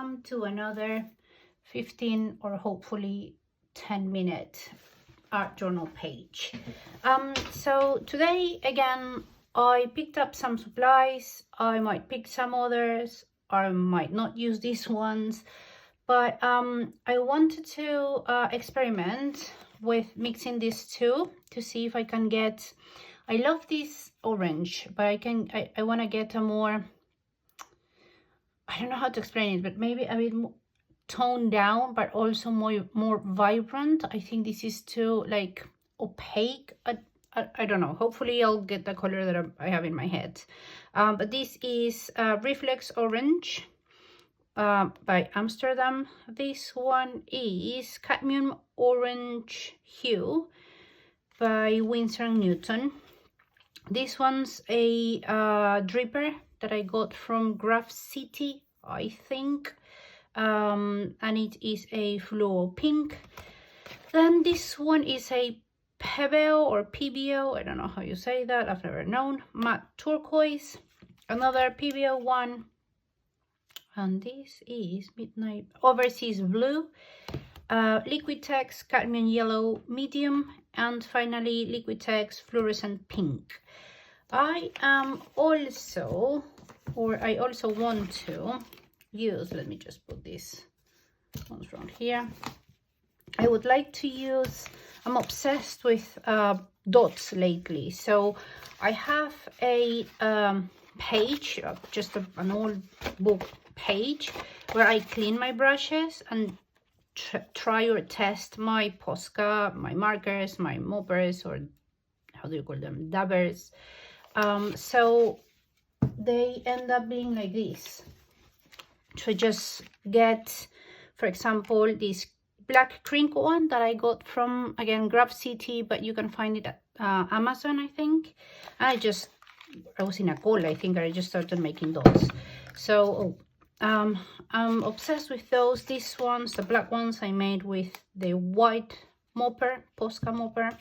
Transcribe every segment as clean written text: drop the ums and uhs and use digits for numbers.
welcome to another 15 or hopefully 10-minute art journal page. So today again I picked up some supplies. I might pick some others, I might not use these ones, but I wanted to experiment with mixing these two to see if I can get, I love this orange, but I want to get a more, I don't know how to explain it, but maybe a bit more toned down, but also more vibrant. I think this is too like opaque. I don't know. Hopefully I'll get the color that I have in my head. But this is Reflex Orange by Amsterdam. This one is Cadmium Orange Hue by Winsor & Newton. This one's a dripper that I got from Graph City, I think, and it is a fluo pink. Then this one is a Pebeo or PBO, I don't know how you say that, I've never known, matte turquoise, another PBO one, and this is Midnight Overseas Blue, Liquitex Cadmium Yellow Medium, and finally Liquitex Fluorescent Pink. I also want to use, let me just put this ones around here. I would like to use, I'm obsessed with dots lately, so I have a page, just an old book page where I clean my brushes and try or test my Posca, my markers, my moppers, or how do you call them, dabbers. So they end up being like this. So just get, for example, this black crinkle one that I got from, again, Graph City, but you can find it at Amazon, I think. I was in a call, I think, I just started making those. So I'm obsessed with those. These ones, the black ones, I made with the white mopper, Posca mopper.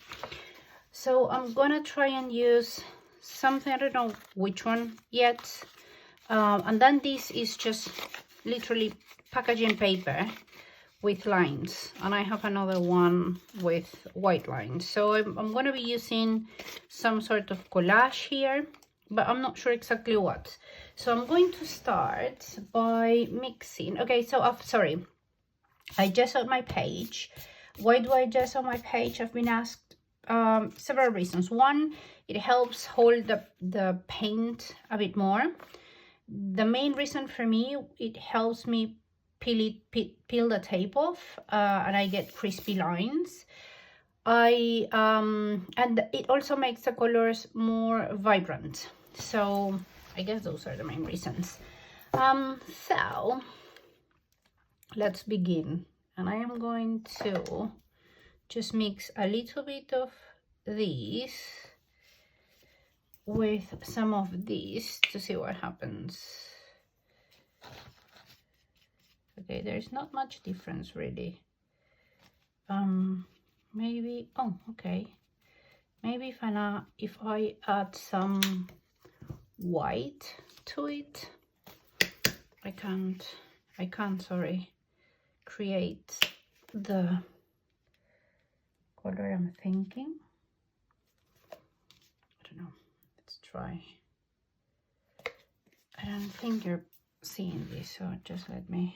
So I'm gonna try and use something, I don't know which one yet. And then this is just literally packaging paper with lines, and I have another one with white lines. So I'm going to be using some sort of collage here, but I'm not sure exactly what. So I'm going to start by mixing. Okay, so sorry, I gessoed my page. Why do I gesso my page? I've been asked several reasons. One, it helps hold the paint a bit more. The main reason for me, it helps me peel the tape off, and I get crispy lines. And it also makes the colors more vibrant. So I guess those are the main reasons. So let's begin. And I am going to just mix a little bit of these with some of these to see what happens. Okay, there's not much difference really. Maybe, oh, okay. Maybe if I add some white to it, I can't, sorry, create the color I'm thinking. I don't know. Try. I don't think you're seeing this, so just let me.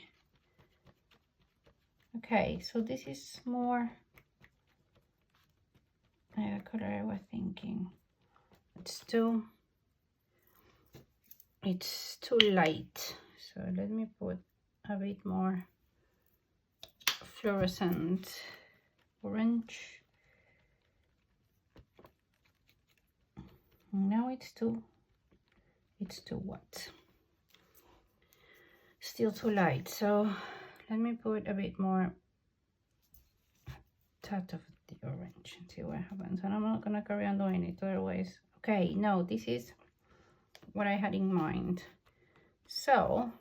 Okay, so this is more the color I was thinking. It's too light, so let me put a bit more fluorescent orange. Now it's too what? Still too light, so let me put a bit more touch of the orange and see what happens. And I'm not gonna carry on doing it otherwise. Okay, no, this is what I had in mind. So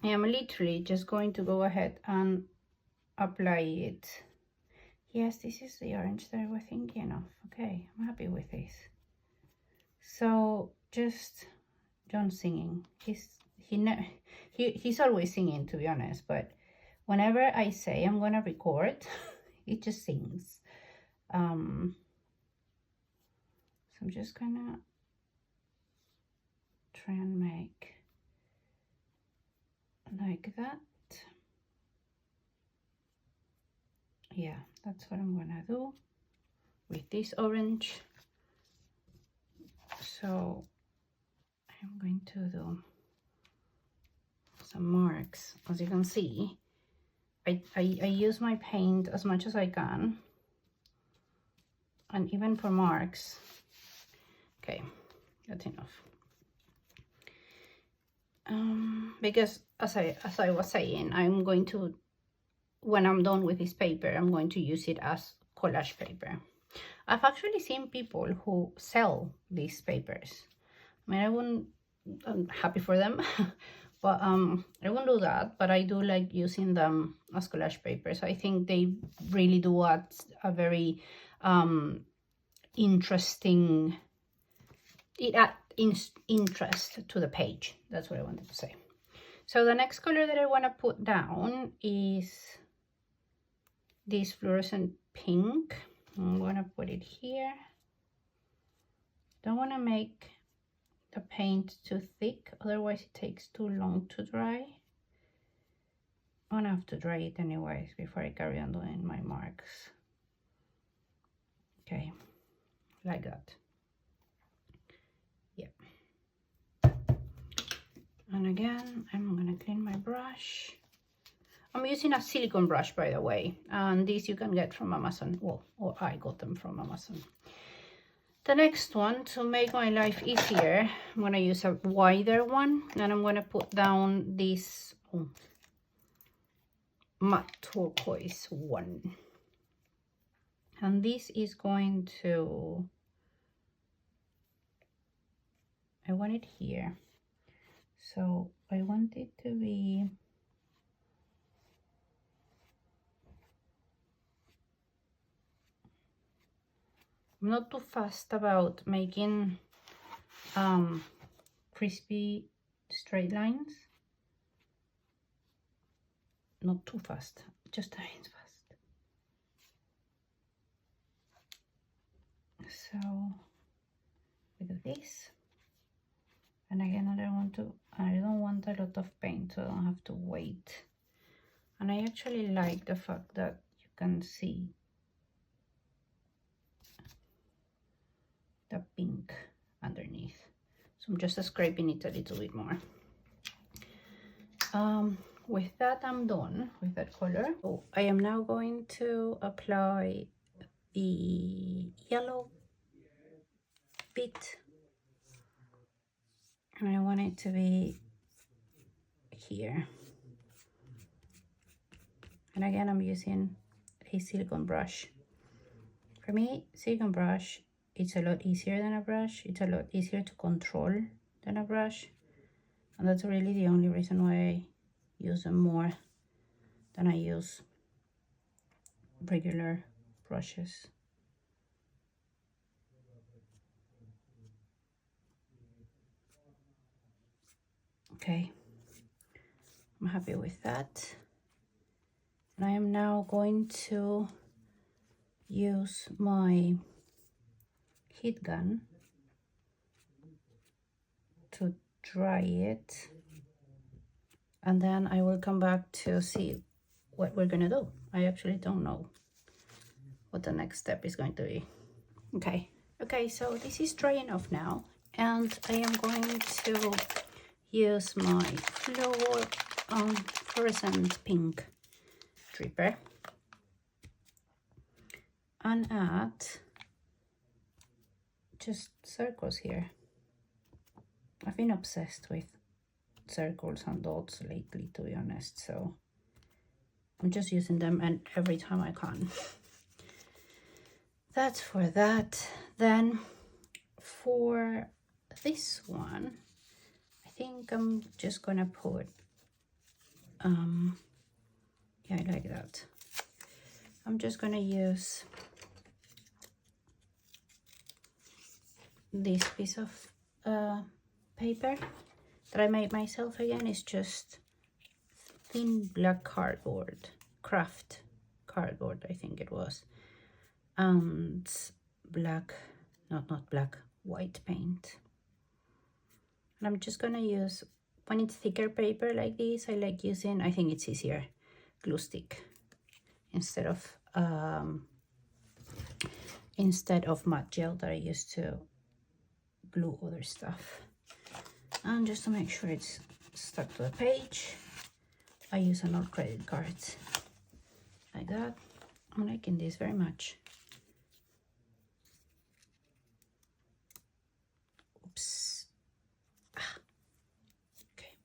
I am literally just going to go ahead and apply it. Yes, this is the orange that I was thinking of. Okay, I'm happy with this. So just John singing. he's always singing, to be honest, but whenever I say I'm gonna record, he just sings. So I'm just gonna try and make like that. Yeah, that's what I'm gonna do with this orange. So I'm going to do some marks. As you can see, I use my paint as much as I can, and even for marks. Okay, that's enough. Because as I was saying, I'm going to, when I'm done with this paper, I'm going to use it as collage paper. I've actually seen people who sell these papers. I mean, I'm happy for them, but I won't do that. But I do like using them as collage papers. I think they really do add a very interesting, it adds interest to the page. That's what I wanted to say. So the next color that I want to put down is this fluorescent pink. I'm going to put it here. Don't want to make the paint too thick, otherwise it takes too long to dry. I'm gonna have to dry it anyways before I carry on doing my marks. Okay, like that. Yeah. And again, I'm gonna clean my brush. I'm using a silicone brush, by the way, and these you can get from Amazon. Well, or I got them from Amazon. The next one, to make my life easier, I'm going to use a wider one, and I'm going to put down this matte turquoise one. And this is going to, I want it here. So I want it to be I'm not too fast about making crispy straight lines. Not too fast, just a bit fast. So we do this, and again I don't want a lot of paint, so I don't have to wait. And I actually like the fact that you can see the pink underneath. So I'm just scraping it a little bit more. With that, I'm done with that color. So I am now going to apply the yellow bit, and I want it to be here. And again, I'm using a silicone brush. For me, silicone brush, it's a lot easier than a brush. It's a lot easier to control than a brush. And that's really the only reason why I use them more than I use regular brushes. Okay, I'm happy with that. And I am now going to use my heat gun to dry it, and then I will come back to see what we're gonna do. I actually don't know what the next step is going to be. Okay, so this is drying off now, and I am going to use my fluorescent pink dripper and add just circles here. I've been obsessed with circles and dots lately, to be honest, so I'm just using them and every time I can. That's for that. Then for this one, I think I'm just gonna put yeah, I like that. I'm just gonna use this piece of paper that I made myself again is just thin black cardboard, craft cardboard, I think it was, and black, not black, white paint. And I'm just gonna use, when it's thicker paper like this, I like using, I think it's easier, glue stick instead of matte gel that I used to glue other stuff. And just to make sure it's stuck to the page, I use an old credit card like that. I'm liking this very much. Oops. Okay.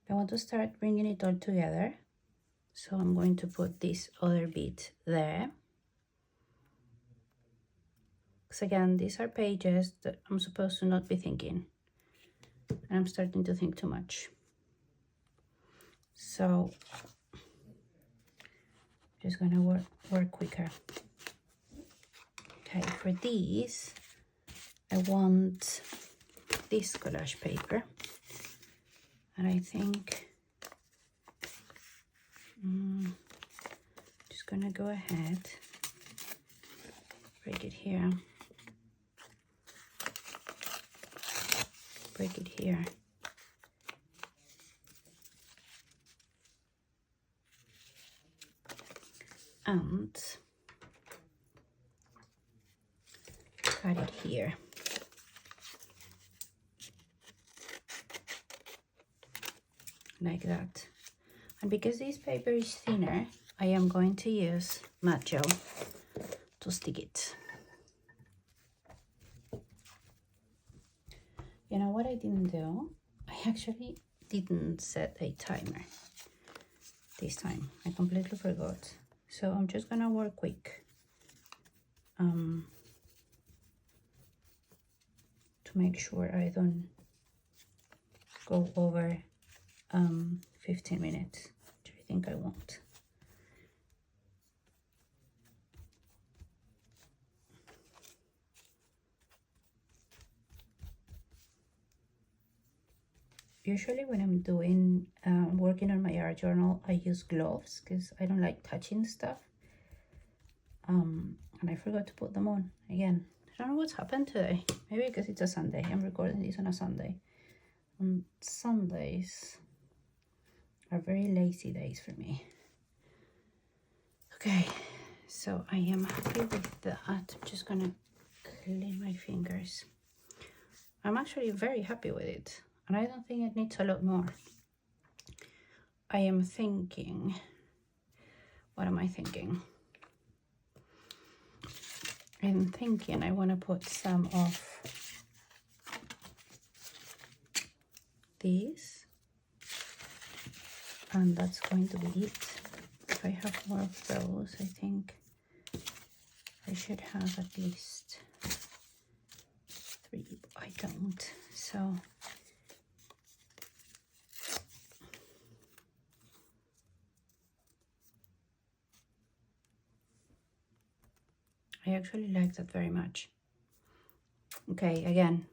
I want to start bringing it all together, so I'm going to put this other bit there. Because again, these are pages that I'm supposed to not be thinking, and I'm starting to think too much. So just gonna work quicker. Okay, for these I want this collage paper, and I think just gonna go ahead, break it here, break it here, and cut it here. Like that. And because this paper is thinner, I am going to use matte gel to stick it. You know what I didn't do? I actually didn't set a timer this time. I completely forgot. So I'm just gonna work quick to make sure I don't go over 15 minutes, which I think I won't. Usually when I'm doing working on my art journal, I use gloves because I don't like touching stuff, and I forgot to put them on again. I don't know what's happened today. Maybe because it's a Sunday. I'm recording this on a Sunday. On Sundays are very lazy days for me. Okay, so I am happy with that. I'm just gonna clean my fingers. I'm actually very happy with it, and I don't think it needs a lot more. I am thinking, what am I thinking? I'm thinking I want to put some of these, and that's going to be it. If I have more of those, I think I should have at least 3, but I don't. So I actually like that very much. Okay, again,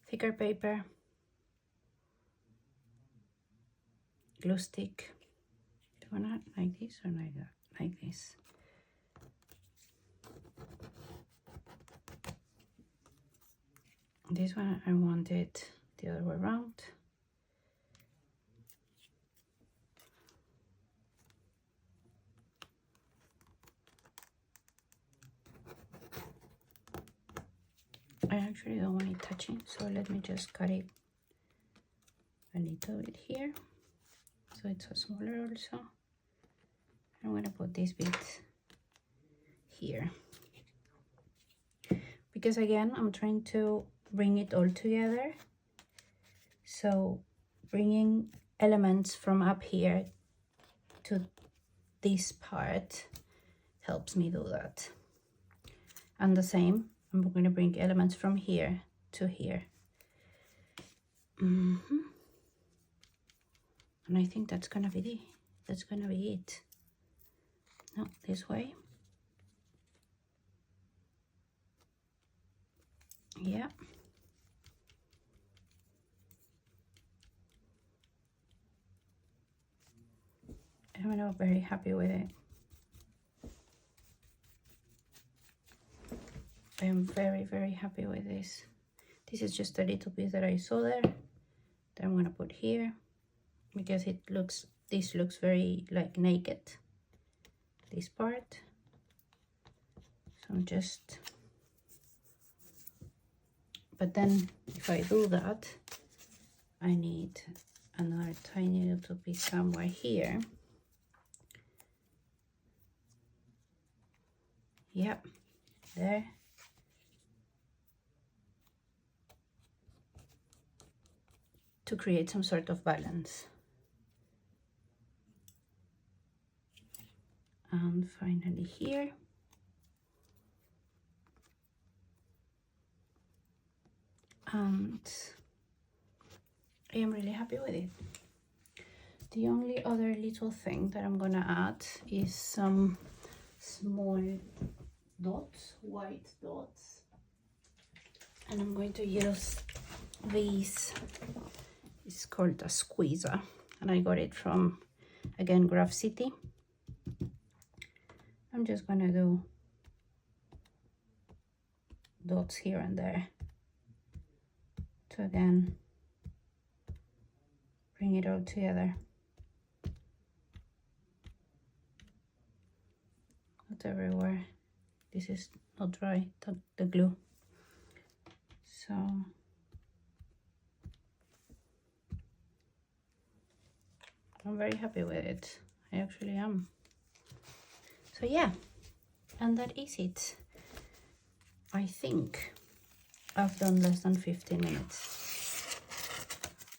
thicker paper, glue stick. Do I want like this or like that? Like this. This one I want it the other way around. I actually don't want it touching, so let me just cut it a little bit here, so it's a smaller also. I'm gonna put this bit here, because again, I'm trying to bring it all together. So bringing elements from up here to this part helps me do that. And the same, I'm going to bring elements from here to here. And I think that's gonna be it. No, this way. Yeah. I'm not very happy with it. I'm very, very happy with this. This is just a little bit that I saw there that I'm gonna put here because it looks, this looks very like naked, this part. So I'm just, but then if I do that, I need another tiny little bit somewhere here. Yep, there. To create some sort of balance. And finally here. And I am really happy with it. The only other little thing that I'm gonna add is some small dots, white dots. And I'm going to use these. It's called a squeezer. And I got it from, again, Graph City. I'm just gonna do dots here and there to again bring it all together. Not everywhere. This is not dry, the glue. So I'm very happy with it. I actually am. So yeah, and that is it. I think I've done less than 15 minutes.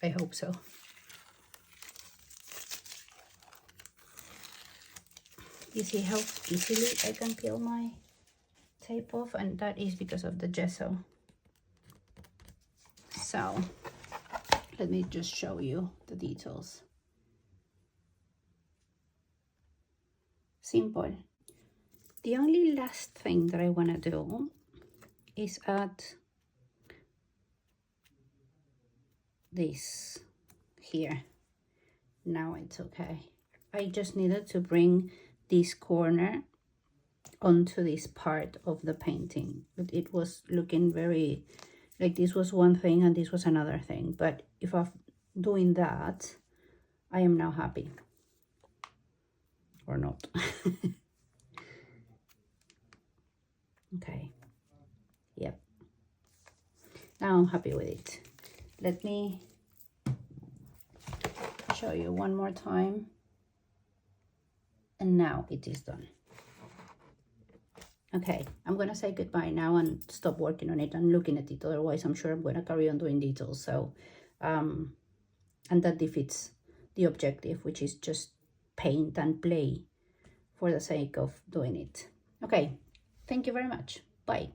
I hope so. You see how easily I can peel my tape off, and that is because of the gesso. So let me just show you the details. Simple. The only last thing that I want to do is add this here. Now it's okay. I just needed to bring this corner onto this part of the painting, but it was looking very like this was one thing and this was another thing. But if I'm doing that, I am now happy. Or not. Okay. Yep. Now I'm happy with it. Let me show you one more time. And now it is done. Okay, I'm gonna say goodbye now and stop working on it and looking at it. Otherwise, I'm sure I'm gonna carry on doing details. So, and that defeats the objective, which is just paint and play for the sake of doing it. Okay, thank you very much. Bye.